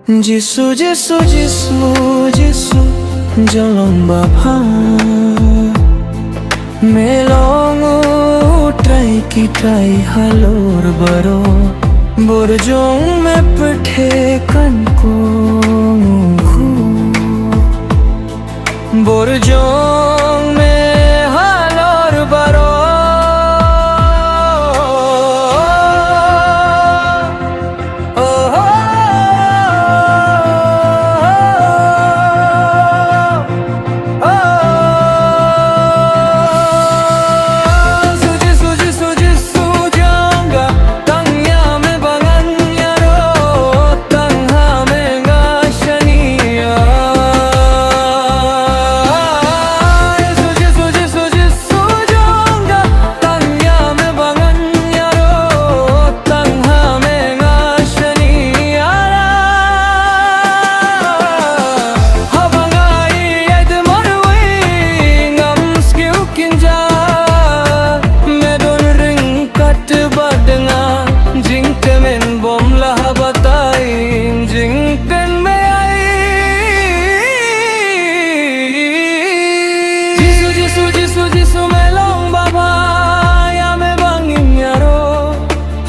Jisu, Jisu, Jisu, Jisu, jalong bapa melong utrai kitrai halor baro borjong me puthe kanko borjong me halor baro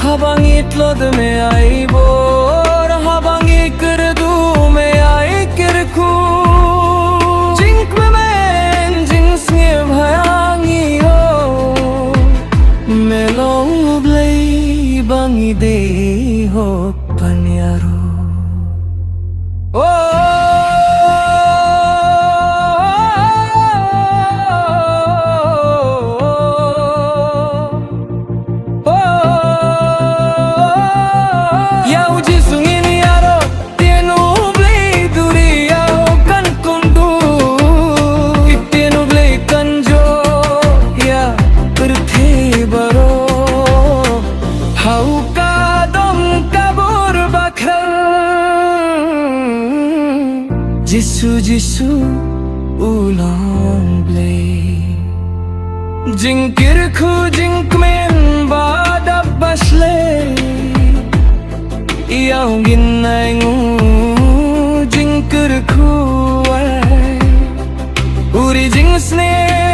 Habang itlod में आई bore habang ikerdu में आई किरकू zinc में मैं जिंस ने भयांगी हो मेलों ब्ले bangi दे हो पन्यारो Jisu, Jisu, ulang blay Jingkir khu jink men badab basle Iyaw ginay ngu jingkir khu ay Uri jing sne